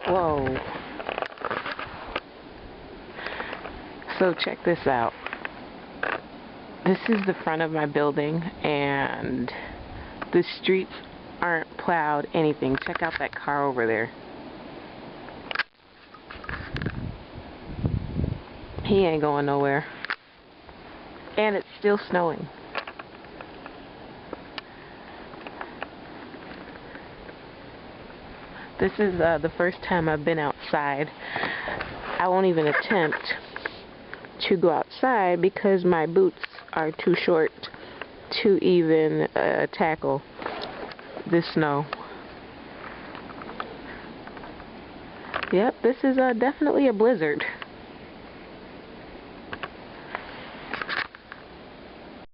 Whoa. So check this out. This is the front of my building, and the streets aren't plowed, anything. Check out that car over there. He ain't going nowhere. And it's still snowing. This is the first time I've been outside. I won't even attempt to go outside because my boots are too short to even tackle this snow. Yep, this is definitely a blizzard.